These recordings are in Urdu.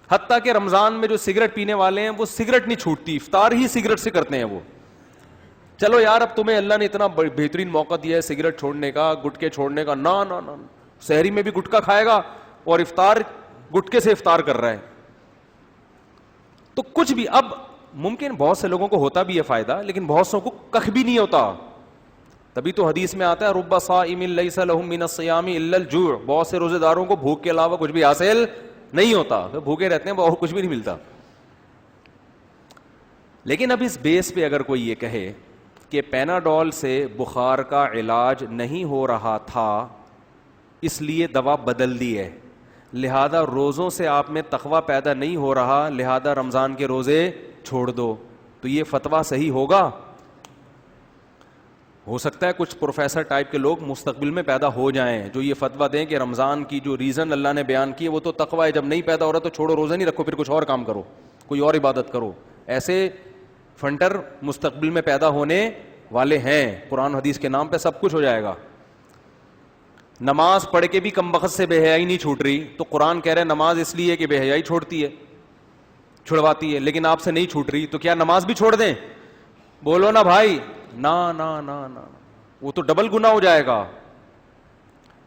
حتیٰ کہ رمضان میں جو سگریٹ پینے والے ہیں وہ سگریٹ نہیں چھوٹتی, افطار ہی سگریٹ سے کرتے ہیں وہ. چلو یار اب تمہیں اللہ نے اتنا بہترین موقع دیا ہے سگریٹ چھوڑنے کا, گٹکے چھوڑنے کا, نا نا نا, سحری میں بھی گٹکا کھائے گا اور افطار گٹکے سے افطار کر رہا ہے. تو کچھ بھی, اب ممکن بہت سے لوگوں کو ہوتا بھی ہے فائدہ, لیکن بہت سو کو کخ بھی نہیں ہوتا. تبھی تو حدیث میں آتا ہے رب صائم لیس لہ من الصیام الا الجوع, بہت سے روزے داروں کو بھوک کے علاوہ کچھ بھی حاصل نہیں ہوتا, بھوکے رہتے ہیں, اور کچھ بھی نہیں ملتا. لیکن اب اس بیس پہ اگر کوئی یہ کہے کہ پیناڈول سے بخار کا علاج نہیں ہو رہا تھا اس لیے دوا بدل دی ہے, لہذا روزوں سے آپ میں تقویٰ پیدا نہیں ہو رہا, لہذا رمضان کے روزے چھوڑ دو, تو یہ فتویٰ صحیح ہوگا؟ ہو سکتا ہے کچھ پروفیسر ٹائپ کے لوگ مستقبل میں پیدا ہو جائیں جو یہ فتویٰ دیں کہ رمضان کی جو ریزن اللہ نے بیان کی ہے وہ تو تقویٰ ہے, جب نہیں پیدا ہو رہا تو چھوڑو, روزے نہیں رکھو, پھر کچھ اور کام کرو, کوئی اور عبادت کرو. ایسے فنٹر مستقبل میں پیدا ہونے والے ہیں. قرآن حدیث کے نام پہ سب کچھ ہو جائے گا. نماز پڑھ کے بھی کم بخت سے بے حیائی نہیں چھوٹ رہی, تو قرآن کہہ رہا ہے نماز اس لیے کہ بے حیائی چھوڑتی ہے, چھڑواتی ہے, لیکن آپ سے نہیں چھوٹ رہی, تو کیا نماز بھی چھوڑ دیں؟ بولو نا بھائی, نا نا نا نا, وہ تو ڈبل گناہ ہو جائے گا.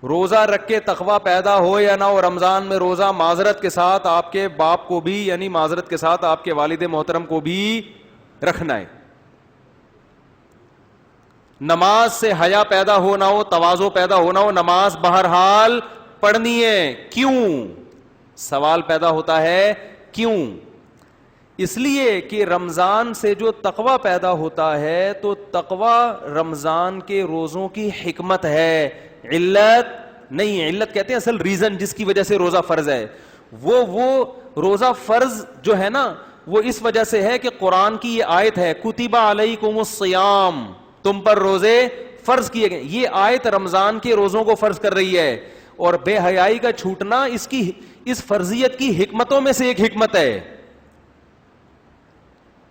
روزہ رکھ کے تقویٰ پیدا ہو یا نہ ہو, رمضان میں روزہ معذرت کے ساتھ آپ کے باپ کو بھی, یعنی معذرت کے ساتھ آپ کے والد محترم کو بھی رکھنا ہے. نماز سے حیا پیدا ہو نہ ہو, تواضع پیدا ہو نہ ہو, نماز بہرحال پڑھنی ہے. کیوں؟ سوال پیدا ہوتا ہے کیوں؟ اس لیے کہ رمضان سے جو تقویٰ پیدا ہوتا ہے تو تقویٰ رمضان کے روزوں کی حکمت ہے, علت نہیں ہے. علت کہتے ہیں اصل ریزن جس کی وجہ سے روزہ فرض ہے. وہ روزہ فرض جو ہے نا وہ اس وجہ سے ہے کہ قرآن کی یہ آیت ہے کتب علیکم الصیام, تم پر روزے فرض کیے گئے. یہ آیت رمضان کے روزوں کو فرض کر رہی ہے, اور بے حیائی کا چھوٹنا اس فرضیت کی حکمتوں میں سے ایک حکمت ہے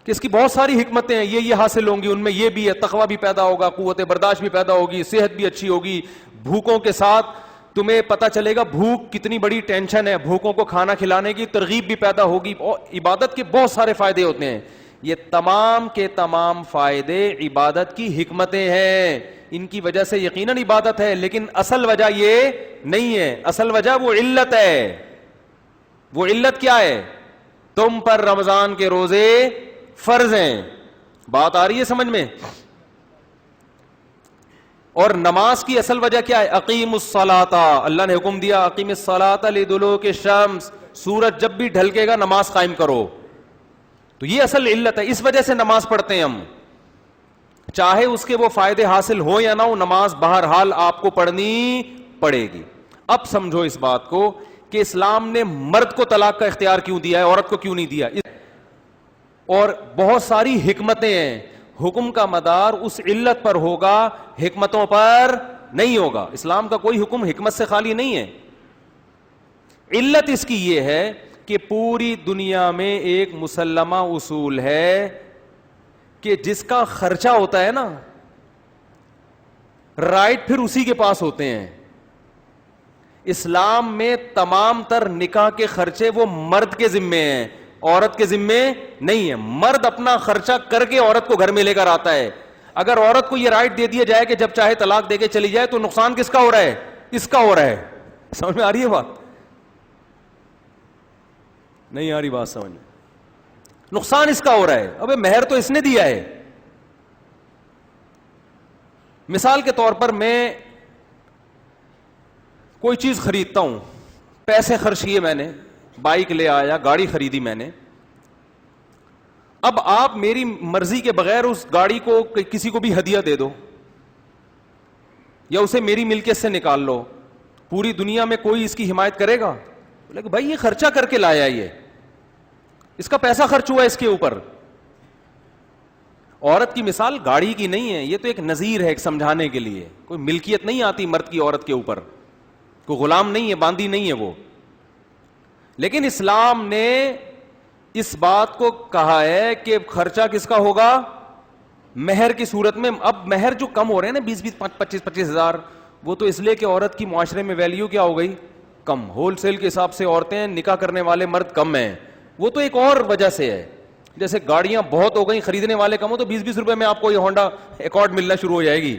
کہ اس کی بہت ساری حکمتیں ہیں, یہ حاصل ہوں گی, ان میں یہ بھی ہے, تقویٰ بھی پیدا ہوگا, قوت برداشت بھی پیدا ہوگی, صحت بھی اچھی ہوگی. بھوکوں کے ساتھ تمہیں پتا چلے گا بھوک کتنی بڑی ٹینشن ہے, بھوکوں کو کھانا کھلانے کی ترغیب بھی پیدا ہوگی, اور عبادت کے بہت سارے فائدے ہوتے ہیں. یہ تمام کے تمام فائدے عبادت کی حکمتیں ہیں, ان کی وجہ سے یقیناً عبادت ہے, لیکن اصل وجہ یہ نہیں ہے. اصل وجہ وہ علت ہے. وہ علت کیا ہے؟ تم پر رمضان کے روزے فرض ہیں. بات آ رہی ہے سمجھ میں؟ اور نماز کی اصل وجہ کیا ہے؟ اقیم الصلاۃ, اللہ نے حکم دیا اقیم الصلاۃ لدلوک الشمس, سورج جب بھی ڈھلکے گا نماز قائم کرو. تو یہ اصل علت ہے, اس وجہ سے نماز پڑھتے ہیں ہم, چاہے اس کے وہ فائدے حاصل ہو یا نہ ہو, نماز بہرحال آپ کو پڑھنی پڑے گی. اب سمجھو اس بات کو کہ اسلام نے مرد کو طلاق کا اختیار کیوں دیا ہے, عورت کو کیوں نہیں دیا, اور بہت ساری حکمتیں ہیں. حکم کا مدار اس علت پر ہوگا, حکمتوں پر نہیں ہوگا. اسلام کا کوئی حکم حکمت سے خالی نہیں ہے. علت اس کی یہ ہے کہ پوری دنیا میں ایک مسلمہ اصول ہے کہ جس کا خرچہ ہوتا ہے نا, رائٹ پھر اسی کے پاس ہوتے ہیں. اسلام میں تمام تر نکاح کے خرچے وہ مرد کے ذمے ہیں, عورت کے ذمے نہیں ہے. مرد اپنا خرچہ کر کے عورت کو گھر میں لے کر آتا ہے. اگر عورت کو یہ رائٹ دے دیا جائے کہ جب چاہے طلاق دے کے چلی جائے تو نقصان کس کا ہو رہا ہے؟ اس کا ہو رہا ہے. سمجھ میں آ رہی ہے بات؟ نہیں آ رہی بات سمجھ میں؟ نقصان اس کا ہو رہا ہے. ابے مہر تو اس نے دیا ہے. مثال کے طور پر میں کوئی چیز خریدتا ہوں, پیسے خرچ کیے میں نے, بائک لے آیا, گاڑی خریدی میں نے. اب آپ میری مرضی کے بغیر اس گاڑی کو کسی کو بھی ہدیہ دے دو یا اسے میری ملکیت سے نکال لو, پوری دنیا میں کوئی اس کی حمایت کرے گا؟ بولے کہ بھائی یہ خرچہ کر کے لایا, یہ اس کا پیسہ خرچ ہوا اس کے اوپر. عورت کی مثال گاڑی کی نہیں ہے, یہ تو ایک نظیر ہے, ایک سمجھانے کے لیے. کوئی ملکیت نہیں آتی مرد کی عورت کے اوپر, کوئی غلام نہیں ہے, باندھی نہیں ہے وہ. لیکن اسلام نے اس بات کو کہا ہے کہ خرچہ کس کا ہوگا؟ مہر کی صورت میں. اب مہر جو کم ہو رہے ہیں نا 20-25 ہزار, وہ تو اس لیے کہ عورت کی معاشرے میں ویلیو کیا ہو گئی, کم. ہول سیل کے حساب سے عورتیں نکاح کرنے والے مرد کم ہیں. وہ تو ایک اور وجہ سے ہے, جیسے گاڑیاں بہت ہو گئی, خریدنے والے کم ہو, تو 20-20 روپے میں آپ کو یہ ہونڈا ایکارڈ ملنا شروع ہو جائے گی,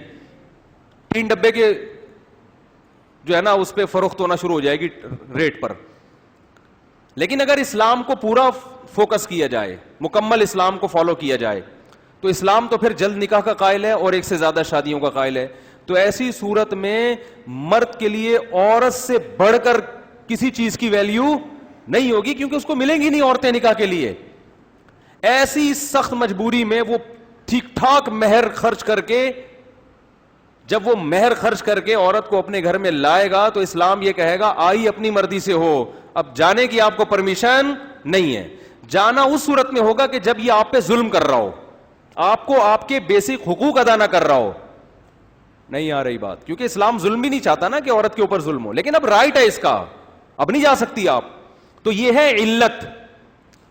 3 ڈبے کے جو ہے نا اس پہ فروخت ہونا شروع ہو جائے گی ریٹ پر. لیکن اگر اسلام کو پورا فوکس کیا جائے, مکمل اسلام کو فالو کیا جائے, تو اسلام تو پھر جلد نکاح کا قائل ہے اور ایک سے زیادہ شادیوں کا قائل ہے. تو ایسی صورت میں مرد کے لیے عورت سے بڑھ کر کسی چیز کی ویلیو نہیں ہوگی, کیونکہ اس کو ملیں گی نہیں عورتیں نکاح کے لیے. ایسی سخت مجبوری میں وہ ٹھیک ٹھاک مہر خرچ کر کے, جب وہ مہر خرچ کر کے عورت کو اپنے گھر میں لائے گا تو اسلام یہ کہے گا آئی اپنی مرضی سے ہو, اب جانے کی آپ کو پرمیشن نہیں ہے. جانا اس صورت میں ہوگا کہ جب یہ آپ پہ ظلم کر رہا ہو, آپ کو آپ کے بیسک حقوق ادا نہ کر رہا ہو. نہیں آ رہی بات, کیونکہ اسلام ظلم بھی نہیں چاہتا نا کہ عورت کے اوپر ظلم ہو, لیکن اب رائٹ ہے اس کا, اب نہیں جا سکتی آپ. تو یہ ہے علت.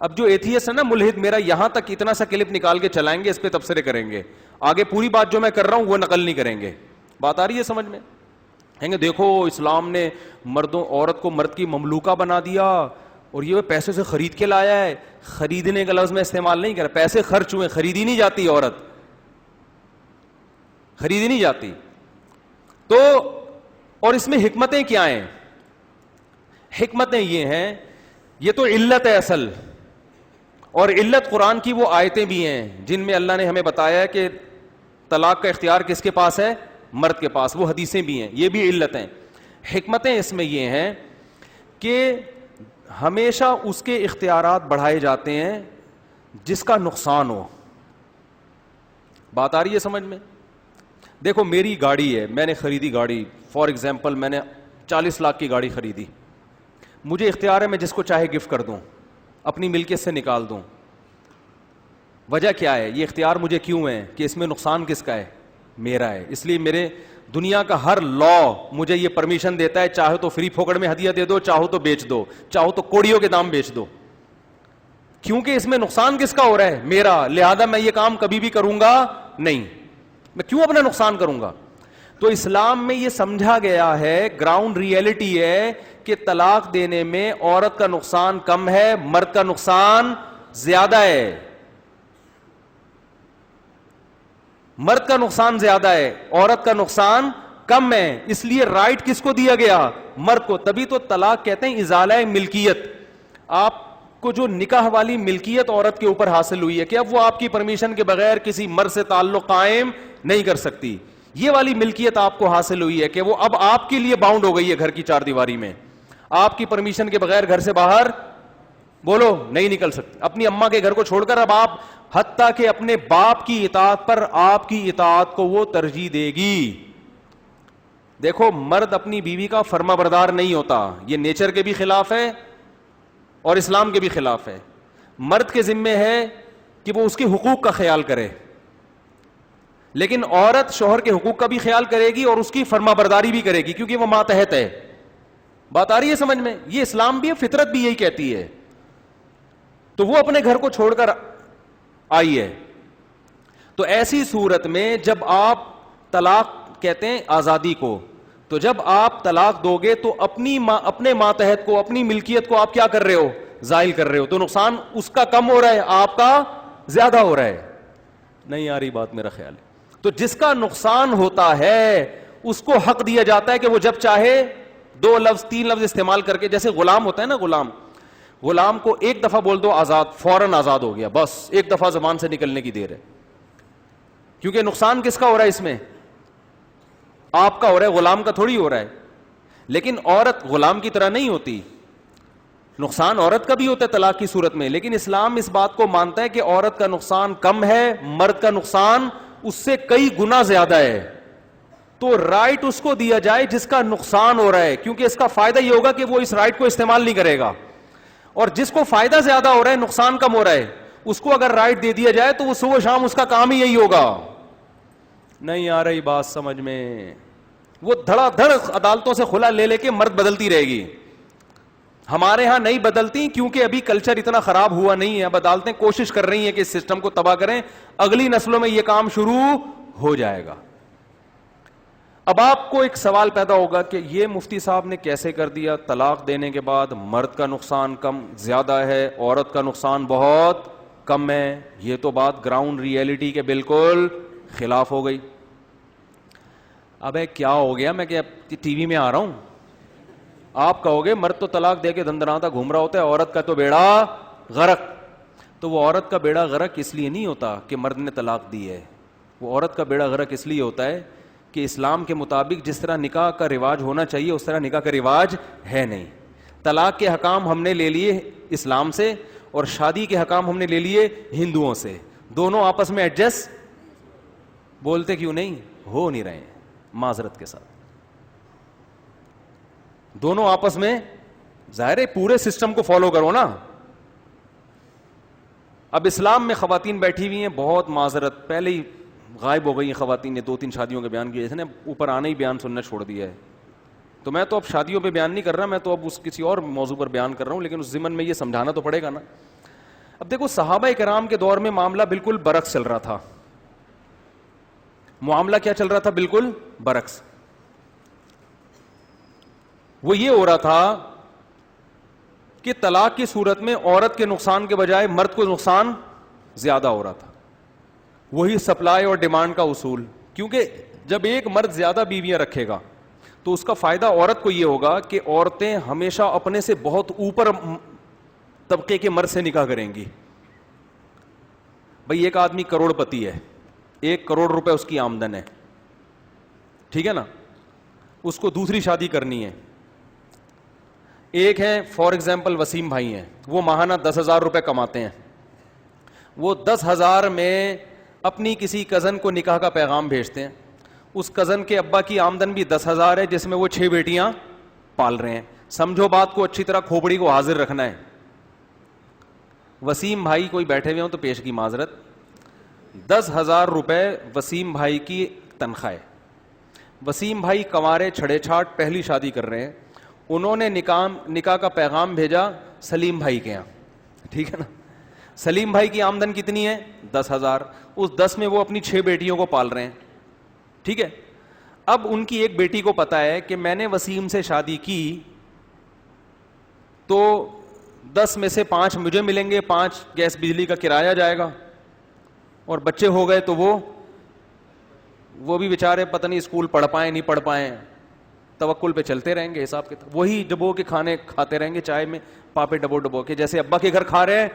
اب جو ایتھیسٹ ہے نا ملحد, میرا یہاں تک اتنا سا کلپ نکال کے چلائیں گے, اس پہ تبصرے کریں گے, آگے پوری بات جو میں کر رہا ہوں وہ نقل نہیں کریں گے. بات آ رہی ہے سمجھ میں؟ کہیں گے دیکھو اسلام نے عورت کو مرد کی مملوکہ بنا دیا اور یہ پیسے سے خرید کے لایا ہے. خریدنے کا لفظ میں استعمال نہیں کر, پیسے خرچ ہوئے, خریدی نہیں جاتی عورت, خریدی نہیں جاتی. تو اور اس میں حکمتیں کیا ہیں؟ حکمتیں یہ ہیں, یہ تو علت ہے اصل, اور علت قرآن کی وہ آیتیں بھی ہیں جن میں اللہ نے ہمیں بتایا ہے کہ طلاق کا اختیار کس کے پاس ہے؟ مرد کے پاس. وہ حدیثیں بھی ہیں, یہ بھی علت ہیں. حکمتیں اس میں یہ ہیں کہ ہمیشہ اس کے اختیارات بڑھائے جاتے ہیں جس کا نقصان ہو. بات آ رہی ہے سمجھ میں؟ دیکھو میری گاڑی ہے, میں نے خریدی گاڑی, فار ایگزامپل میں نے 40 لاکھ کی گاڑی خریدی, مجھے اختیار ہے میں جس کو چاہے گفٹ کر دوں, اپنی ملکیت سے نکال دوں. وجہ کیا ہے؟ یہ اختیار مجھے کیوں ہے کہ اس میں نقصان کس کا ہے؟ میرا ہے. اس لیے میرے دنیا کا ہر لا مجھے یہ پرمیشن دیتا ہے, چاہو تو فری پھوکڑ میں ہدیہ دے دو, چاہو تو بیچ دو, چاہو تو کوڑیوں کے دام بیچ دو, کیونکہ اس میں نقصان کس کا ہو رہا ہے؟ میرا. لہذا میں یہ کام کبھی بھی کروں گا نہیں, میں کیوں اپنا نقصان کروں گا. تو اسلام میں یہ سمجھا گیا ہے, گراؤنڈ ریئلٹی ہے کہ طلاق دینے میں عورت کا نقصان کم ہے, مرد کا نقصان زیادہ ہے. مرد کا نقصان زیادہ ہے, عورت کا نقصان کم ہے. اس لیے رائٹ کس کو دیا گیا؟ مرد کو. تبھی تو طلاق کہتے ہیں ازالہ ملکیت. آپ کو جو نکاح والی ملکیت عورت کے اوپر حاصل ہوئی ہے کہ اب وہ آپ کی پرمیشن کے بغیر کسی مرد سے تعلق قائم نہیں کر سکتی, یہ والی ملکیت آپ کو حاصل ہوئی ہے کہ وہ اب آپ کے لیے باؤنڈ ہو گئی ہے گھر کی چار دیواری میں. آپ کی پرمیشن کے بغیر گھر سے باہر بولو نہیں نکل سکتے. اپنی اماں کے گھر کو چھوڑ کر اب آپ حتیٰ کہ اپنے باپ کی اطاعت پر آپ کی اطاعت کو وہ ترجیح دے گی. دیکھو مرد اپنی بیوی کا فرما بردار نہیں ہوتا, یہ نیچر کے بھی خلاف ہے اور اسلام کے بھی خلاف ہے. مرد کے ذمے ہے کہ وہ اس کے حقوق کا خیال کرے, لیکن عورت شوہر کے حقوق کا بھی خیال کرے گی اور اس کی فرما برداری بھی کرے گی, کیونکہ وہ ماتحت ہے. بات آ رہی ہے سمجھ میں؟ یہ اسلام بھی ہے, فطرت بھی یہی کہتی ہے. تو وہ اپنے گھر کو چھوڑ کر آئی ہے. تو ایسی صورت میں جب آپ طلاق کہتے ہیں آزادی کو, تو جب آپ طلاق دو گے تو اپنے ماتحت کو, اپنی ملکیت کو آپ کیا کر رہے ہو؟ زائل کر رہے ہو. تو نقصان اس کا کم ہو رہا ہے, آپ کا زیادہ ہو رہا ہے. نہیں آ رہی بات میرا خیال ہے. تو جس کا نقصان ہوتا ہے اس کو حق دیا جاتا ہے کہ وہ جب چاہے 2 لفظ 3 لفظ استعمال کر کے, جیسے غلام ہوتا ہے نا, غلام کو ایک دفعہ بول دو آزاد, فوراً آزاد ہو گیا, بس ایک دفعہ زبان سے نکلنے کی دیر ہے. کیونکہ نقصان کس کا ہو رہا ہے اس میں؟ آپ کا ہو رہا ہے, غلام کا تھوڑی ہو رہا ہے. لیکن عورت غلام کی طرح نہیں ہوتی, نقصان عورت کا بھی ہوتا ہے طلاق کی صورت میں. لیکن اسلام اس بات کو مانتا ہے کہ عورت کا نقصان کم ہے, مرد کا نقصان اس سے کئی گنا زیادہ ہے. تو رائٹ اس کو دیا جائے جس کا نقصان ہو رہا ہے, کیونکہ اس کا فائدہ یہ ہوگا کہ وہ اس رائٹ کو استعمال نہیں کرے گا. اور جس کو فائدہ زیادہ ہو رہا ہے, نقصان کم ہو رہا ہے, اس کو اگر رائٹ دے دیا جائے تو وہ صبح شام اس کا کام ہی یہی ہوگا. نہیں آ رہی بات سمجھ میں؟ وہ دھڑا دھڑ عدالتوں سے کھلا لے لے کے مرد بدلتی رہے گی. ہمارے ہاں نہیں بدلتی کیونکہ ابھی کلچر اتنا خراب ہوا نہیں ہے. اب عدالتیں کوشش کر رہی ہیں کہ اس سسٹم کو تباہ کریں, اگلی نسلوں میں یہ کام شروع ہو جائے گا. اب آپ کو ایک سوال پیدا ہوگا کہ یہ مفتی صاحب نے کیسے کر دیا, طلاق دینے کے بعد مرد کا نقصان کم زیادہ ہے, عورت کا نقصان بہت کم ہے. یہ تو بات گراؤنڈ ریئلٹی کے بالکل خلاف ہو گئی. اب کیا ہو گیا, میں کیا ٹی وی میں آ رہا ہوں؟ آپ کہو گے مرد تو طلاق دے کے دندناتا گھوم رہا ہوتا ہے, عورت کا تو بیڑا غرق. تو وہ عورت کا بیڑا غرق اس لیے نہیں ہوتا کہ مرد نے طلاق دی ہے, وہ عورت کا بیڑا غرق اس لیے ہوتا ہے کہ اسلام کے مطابق جس طرح نکاح کا رواج ہونا چاہیے اس طرح نکاح کا رواج ہے نہیں. طلاق کے حکام ہم نے لے لیے اسلام سے, اور شادی کے حکام ہم نے لے لیے ہندوؤں سے. دونوں آپس میں ایڈجسٹ بولتے کیوں نہیں ہو نہیں رہے ہیں معذرت کے ساتھ. دونوں آپس میں ظاہر ہے پورے سسٹم کو فالو کرو نا. اب اسلام میں خواتین بیٹھی ہوئی ہیں, بہت معذرت پہلے ہی غائب ہو گئی ہیں خواتین نے, 2-3 شادیوں کے بیان کیے, اس نے اوپر آنے ہی بیان سننا چھوڑ دیا ہے. تو میں تو اب شادیوں پہ بیان نہیں کر رہا, میں تو اب اس کسی اور موضوع پر بیان کر رہا ہوں, لیکن اس ضمن میں یہ سمجھانا تو پڑے گا نا. اب دیکھو صحابہ کرام کے دور میں معاملہ بالکل برعکس چل رہا تھا. معاملہ کیا چل رہا تھا؟ بالکل برعکس. وہ یہ ہو رہا تھا کہ طلاق کی صورت میں عورت کے نقصان کے بجائے مرد کو نقصان زیادہ ہو رہا تھا. وہی سپلائی اور ڈیمانڈ کا اصول, کیونکہ جب ایک مرد زیادہ بیویاں رکھے گا تو اس کا فائدہ عورت کو یہ ہوگا کہ عورتیں ہمیشہ اپنے سے بہت اوپر طبقے کے مرد سے نکاح کریں گی. بھئی ایک آدمی کروڑ پتی ہے, 1 کروڑ روپے اس کی آمدن ہے, ٹھیک ہے نا, اس کو دوسری شادی کرنی ہے. ایک ہے فار ایگزامپل وسیم بھائی ہیں, وہ ماہانہ 10,000 روپے کماتے ہیں. وہ 10,000 میں اپنی کسی کزن کو نکاح کا پیغام بھیجتے ہیں. اس کزن کے ابا کی آمدن بھی 10,000 ہے, جس میں وہ 6 بیٹیاں پال رہے ہیں. سمجھو بات کو اچھی طرح, کھوپڑی کو حاضر رکھنا ہے. وسیم بھائی کوئی بیٹھے ہوئے ہوں تو پیش کی معذرت, 10,000 روپے وسیم بھائی کی تنخواہ ہے. وسیم بھائی کنوارے چھڑے چھاٹ پہلی شادی کر رہے ہیں. انہوں نے نکاح کا پیغام بھیجا سلیم بھائی کے یہاں, ٹھیک ہے نا. سلیم بھائی کی آمدن کتنی ہے؟ 10,000. اس 10 میں وہ اپنی 6 بیٹیوں کو پال رہے ہیں, ٹھیک ہے. اب ان کی ایک بیٹی کو پتا ہے کہ میں نے وسیم سے شادی کی تو 10 میں سے 5 مجھے ملیں گے, 5 گیس بجلی کا کرایہ جائے گا, اور بچے ہو گئے تو وہ بھی بیچارے پتہ نہیں اسکول پڑھ پائیں نہیں پڑھ پائیں, توکل پہ چلتے رہیں گے حساب کے. وہی ڈبو کے کھانے کھاتے رہیں گے, چائے میں پاپے ڈبو کے, جیسے ابا کے گھر کھا رہے ہیں.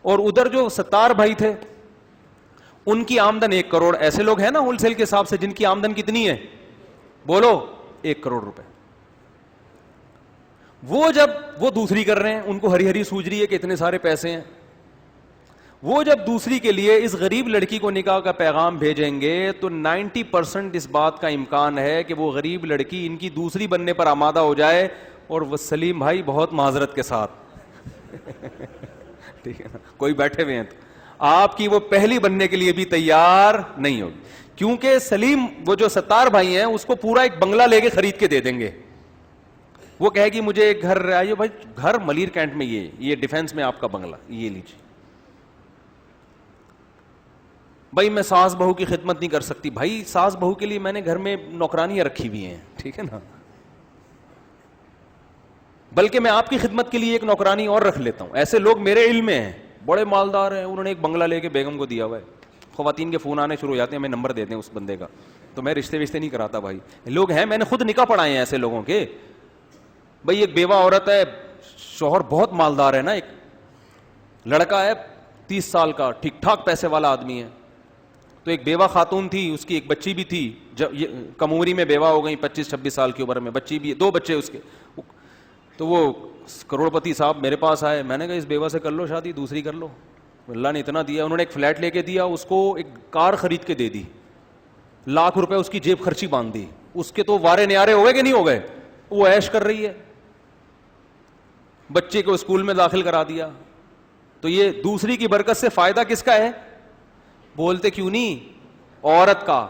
اور ادھر جو 17 بھائی تھے ان کی آمدن 1 کروڑ. ایسے لوگ ہیں نا ہول سیل کے حساب سے جن کی آمدن کتنی ہے؟ بولو 1 کروڑ روپے. وہ جب وہ دوسری کر رہے ہیں, ان کو ہری ہری سوج رہی ہے کہ اتنے سارے پیسے ہیں. وہ جب دوسری کے لیے اس غریب لڑکی کو نکاح کا پیغام بھیجیں گے تو 90% اس بات کا امکان ہے کہ وہ غریب لڑکی ان کی دوسری بننے پر آمادہ ہو جائے, اور وہ سلیم بھائی بہت معذرت کے ساتھ ٹھیک ہے نا, کوئی بیٹھے ہوئے ہیں تو آپ کی وہ پہلی بننے کے لیے بھی تیار نہیں ہوگی, کیونکہ سلیم وہ جو 17 بھائی ہیں اس کو پورا ایک بنگلہ لے کے خرید کے دے دیں گے. وہ کہے گی مجھے ایک گھر آئیے بھائی, گھر ملیر کینٹ میں, یہ ڈیفینس میں آپ کا بنگلہ, یہ لیجیے. بھائی میں ساس بہو کی خدمت نہیں کر سکتی. بھائی ساس بہو کے لیے میں نے گھر میں نوکرانیاں رکھی ہوئی ہیں, ٹھیک ہے نا, بلکہ میں آپ کی خدمت کے لیے ایک نوکرانی اور رکھ لیتا ہوں. ایسے لوگ میرے علم میں ہیں, بڑے مالدار ہیں, انہوں نے ایک بنگلہ لے کے بیگم کو دیا ہوا ہے. خواتین کے فون آنے شروع ہو جاتے ہیں, ہمیں نمبر دیتے ہیں اس بندے کا, تو میں رشتے نہیں کراتا. بھائی لوگ ہیں, میں نے خود نکاح پڑھائے ہیں ایسے لوگوں کے. بھائی ایک بیوہ عورت ہے, شوہر بہت مالدار ہے نا, ایک لڑکا ہے 30 سال کا, ٹھیک ٹھاک پیسے والا آدمی ہے. تو ایک بیوہ خاتون تھی, اس کی ایک بچی بھی تھی, جب کم عمری میں بیوہ ہو گئی, 25-26 سال کی عمر میں بچی بھی, 2 بچے اس کے. تو وہ کروڑ پتی صاحب میرے پاس آئے, میں نے کہا اس بیوہ سے کر لو شادی, دوسری کر لو, اللہ نے اتنا دیا. انہوں نے ایک فلیٹ لے کے دیا, اس کو ایک کار خرید کے دے دی, لاکھ روپے اس کی جیب خرچی باندھ دی. اس کے تو وارے نیارے ہو گئے کہ نہیں ہو گئے, وہ عیش کر رہی ہے. بچے کو اسکول میں داخل کرا دیا. تو یہ دوسری کی برکت سے فائدہ کس کا ہے؟ بولتے کیوں نہیں؟ عورت کا.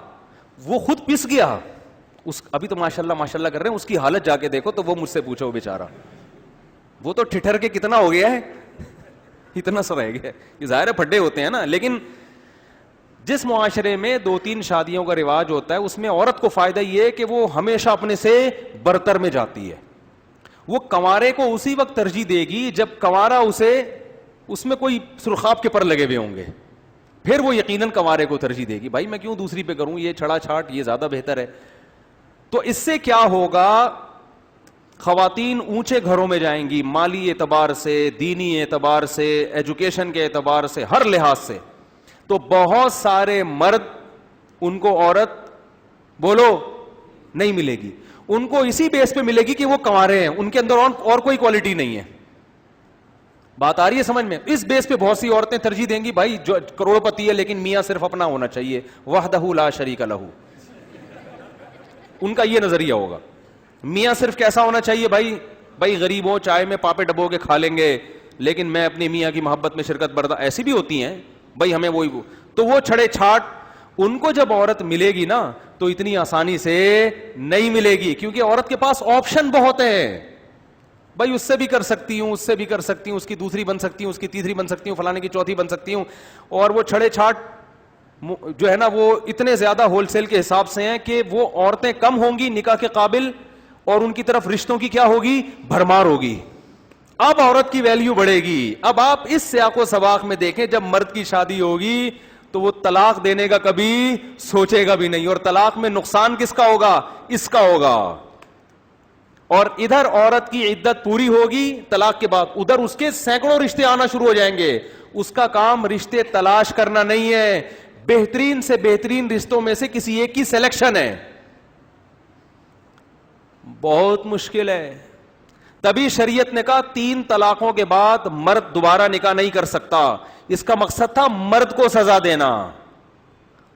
وہ خود پس گیا, ابھی تو ماشاءاللہ کر رہے ہیں, اس کی حالت جا کے دیکھو تو وہ مجھ سے پوچھو بیچارہ, وہ تو ٹھٹر کے کتنا ہو گیا ہے, اتنا سا رہ گیا. یہ ظاہر ہے پھڈے ہوتے ہیں نا, لیکن جس معاشرے میں 2-3 شادیوں کا رواج ہوتا ہے اس میں عورت کو فائدہ یہ ہے کہ وہ ہمیشہ اپنے سے برتر میں جاتی ہے. وہ کنوارے کو اسی وقت ترجیح دے گی جب کنوارا اس میں کوئی سرخاب کے پر لگے ہوئے ہوں گے, پھر وہ یقیناً کنوارے کو ترجیح دے گی. بھائی میں کیوں دوسری پہ کروں, یہ چھڑا چھاٹ یہ زیادہ بہتر ہے. تو اس سے کیا ہوگا, خواتین اونچے گھروں میں جائیں گی, مالی اعتبار سے, دینی اعتبار سے, ایجوکیشن کے اعتبار سے, ہر لحاظ سے. تو بہت سارے مرد ان کو عورت بولو نہیں ملے گی, ان کو اسی بیس پہ ملے گی کہ وہ کنوارے ہیں, ان کے اندر اور کوئی کوالٹی نہیں ہے. بات آ رہی ہے سمجھ میں؟ اس بیس پہ بہت سی عورتیں ترجیح دیں گی بھائی جو کروڑ پتی ہے لیکن میاں صرف اپنا ہونا چاہیے, وحدہ لا شریک لہ. ان کا یہ نظریہ ہوگا, میاں صرف کیسا ہونا چاہیے بھائی غریب ہو چائے میں پاپے ڈبو کے کھا لیں گے لیکن میں اپنی میاں کی محبت میں شرکت بردار. ایسی بھی ہوتی ہیں بھائی ہمیں وہی. تو وہ چھڑے چھاٹ ان کو جب عورت ملے گی نا تو اتنی آسانی سے نہیں ملے گی, کیونکہ عورت کے پاس آپشن بہت ہے. بھائی اس سے بھی کر سکتی ہوں, اس سے بھی کر سکتی ہوں, اس کی دوسری بن سکتی ہوں, اس کی تیسری بن سکتی ہوں, فلانے کی چوتھی بن سکتی ہوں. اور وہ چھڑے چھاٹ جو ہے نا وہ اتنے زیادہ ہول سیل کے حساب سے ہیں کہ وہ عورتیں کم ہوں گی نکاح کے قابل, اور ان کی طرف رشتوں کی کیا ہوگی, بھرمار ہوگی. اب عورت کی ویلیو بڑھے گی. اب آپ اس سیاق و سباق میں دیکھیں جب مرد کی شادی ہوگی تو وہ طلاق دینے کا کبھی سوچے گا بھی نہیں, اور طلاق میں نقصان کس کا ہوگا, اس کا ہوگا. اور ادھر عورت کی عدت پوری ہوگی طلاق کے بعد, ادھر اس کے سینکڑوں رشتے آنا شروع ہو جائیں گے. اس کا کام رشتے تلاش کرنا نہیں ہے, بہترین سے بہترین رشتوں میں سے کسی ایک کی سلیکشن ہے. بہت مشکل ہے. تبھی شریعت نے کہا 3 طلاقوں کے بعد مرد دوبارہ نکاح نہیں کر سکتا. اس کا مقصد تھا مرد کو سزا دینا,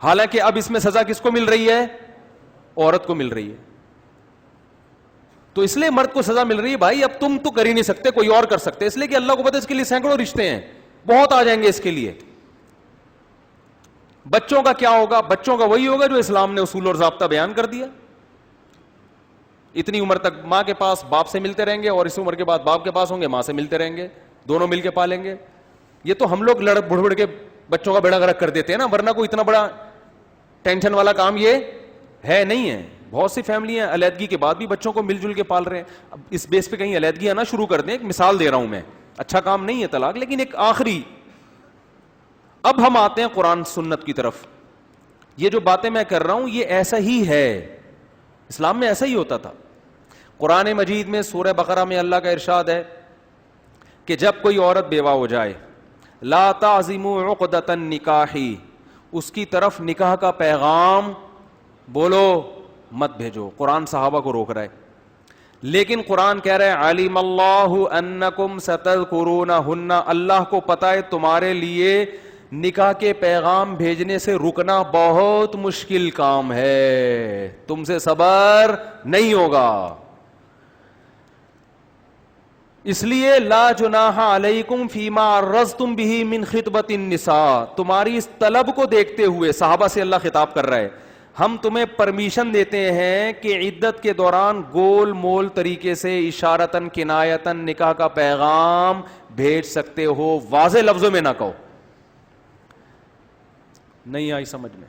حالانکہ اب اس میں سزا کس کو مل رہی ہے, عورت کو مل رہی ہے. تو اس لیے مرد کو سزا مل رہی ہے بھائی اب تم تو کر ہی نہیں سکتے, کوئی اور کر سکتے, اس لیے کہ اللہ کو پتہ ہے اس کے لیے سینکڑوں رشتے ہیں, بہت آ جائیں گے اس کے لیے. بچوں کا کیا ہوگا, بچوں کا وہی ہوگا جو اسلام نے اصول اور ضابطہ بیان کر دیا. اتنی عمر تک ماں کے پاس باپ سے ملتے رہیں گے, اور اس عمر کے بعد باپ کے پاس ہوں گے ماں سے ملتے رہیں گے, دونوں مل کے پالیں گے. یہ تو ہم لوگ بڑھ کے بچوں کا بیڑا غرق کر دیتے ہیں نا, ورنہ کوئی اتنا بڑا ٹینشن والا کام یہ ہے نہیں ہے. بہت سی فیملیاں علیحدگی کے بعد بھی بچوں کو مل جل کے پال رہے ہیں. اب اس بیس پہ کہیں علیحدگی آنا شروع کر دیں, ایک مثال دے رہا ہوں میں, اچھا کام نہیں ہے طلاق, لیکن ایک آخری. اب ہم آتے ہیں قرآن سنت کی طرف. یہ جو باتیں میں کر رہا ہوں یہ ایسا ہی ہے, اسلام میں ایسا ہی ہوتا تھا. قرآن مجید میں سورہ بقرہ میں اللہ کا ارشاد ہے کہ جب کوئی عورت بیوہ ہو جائے, لا تعزموا عقدۃ النکاح, اس کی طرف نکاح کا پیغام بولو مت بھیجو. قرآن صحابہ کو روک رہا ہے, لیکن قرآن کہہ رہا ہے علیم اللہ انکم ستذکرونہن, اللہ کو پتہ ہے تمہارے لیے نکاح کے پیغام بھیجنے سے رکنا بہت مشکل کام ہے, تم سے صبر نہیں ہوگا. اس لیے لا جناح علیکم فیما عرضتم بہ من خطبۃ النساء, تمہاری اس طلب کو دیکھتے ہوئے صحابہ سے اللہ خطاب کر رہا ہے, ہم تمہیں پرمیشن دیتے ہیں کہ عدت کے دوران گول مول طریقے سے اشارتاً کنایتاً نکاح کا پیغام بھیج سکتے ہو, واضح لفظوں میں نہ کہو. نہیں آئی سمجھ میں؟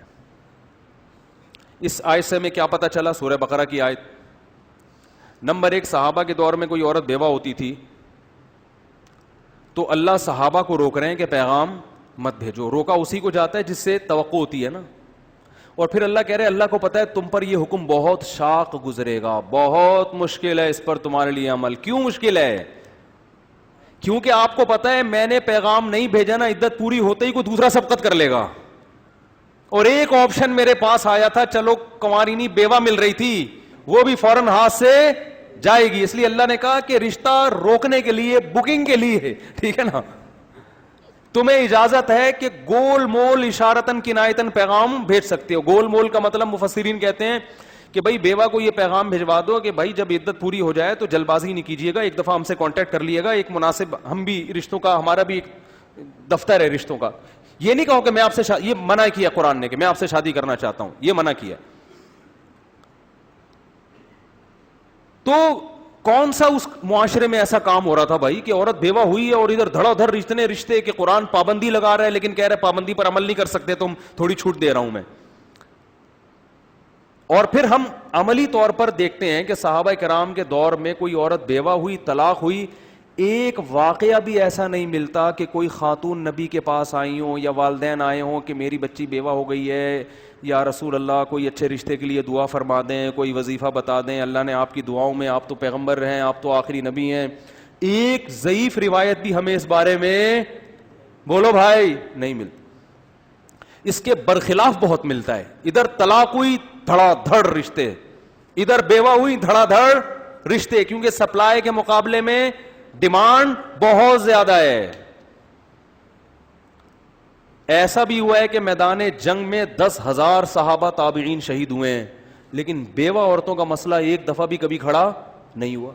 اس آیت سے ہمیں کیا پتہ چلا؟ سورہ بقرہ کی آیت نمبر 1, صحابہ کے دور میں کوئی عورت بیوہ ہوتی تھی تو اللہ صحابہ کو روک رہے ہیں کہ پیغام مت بھیجو. روکا اسی کو جاتا ہے جس سے توقع ہوتی ہے نا. اور پھر اللہ کہہ رہے اللہ کو پتہ ہے تم پر یہ حکم بہت شاق گزرے گا, بہت مشکل ہے اس پر تمہارے لیے عمل. کیوں مشکل ہے؟ کیونکہ آپ کو پتہ ہے میں نے پیغام نہیں بھیجا نا, عدت پوری ہوتے ہی کوئی دوسرا سبقت کر لے گا. اور ایک آپشن میرے پاس آیا تھا, چلو کنوارینی بیوہ مل رہی تھی, وہ بھی فوراً ہاتھ سے جائے گی. اس لیے اللہ نے کہا کہ رشتہ روکنے کے لیے, بکنگ کے لیے, ٹھیک ہے نا, تمہیں اجازت ہے کہ گول مول اشارتاً کنایتاً پیغام بھیج سکتے ہو. گول مول کا مطلب مفسرین کہتے ہیں کہ بھائی بیوہ کو یہ پیغام بھیجوا دو کہ بھائی جب عدت پوری ہو جائے تو جلد بازی نہیں کیجیے گا, ایک دفعہ ہم سے کانٹیکٹ کر لیے گا, ایک مناسب, ہم بھی رشتوں کا, ہمارا بھی ایک دفتر ہے رشتوں کا. یہ نہیں کہو کہ میں آپ سے یہ منع کیا قرآن نے کہ میں آپ سے شادی کرنا چاہتا ہوں, یہ منع کیا. تو کون سا اس معاشرے میں ایسا کام ہو رہا تھا بھائی کہ عورت بیوہ ہوئی ہے اور ادھر دھڑا دھڑ رشتے کہ قرآن پابندی لگا رہا ہے لیکن کہہ رہے پابندی پر عمل نہیں کر سکتے، تم تھوڑی چھوٹ دے رہا ہوں میں. اور پھر ہم عملی طور پر دیکھتے ہیں کہ صحابہ کرام کے دور میں کوئی عورت بیوہ ہوئی، طلاق ہوئی، ایک واقعہ بھی ایسا نہیں ملتا کہ کوئی خاتون نبی کے پاس آئی ہوں یا والدین آئے ہوں کہ میری بچی بیوہ ہو گئی ہے یا رسول اللہ کوئی اچھے رشتے کے لیے دعا فرما دیں، کوئی وظیفہ بتا دیں، اللہ نے آپ کی دعاؤں میں، آپ تو پیغمبر ہیں، آپ تو آخری نبی ہیں. ایک ضعیف روایت بھی ہمیں اس بارے میں بولو بھائی نہیں ملتی. اس کے برخلاف بہت ملتا ہے. ادھر طلاق ہوئی دھڑا دھڑ رشتے، ادھر بیوہ ہوئی دھڑا دھڑ رشتے، کیونکہ سپلائی کے مقابلے میں ڈیمانڈ بہت زیادہ ہے. ایسا بھی ہوا ہے کہ میدان جنگ میں 10,000 صحابہ تابعین شہید ہوئے ہیں لیکن بیوہ عورتوں کا مسئلہ ایک دفعہ بھی کبھی کھڑا نہیں ہوا.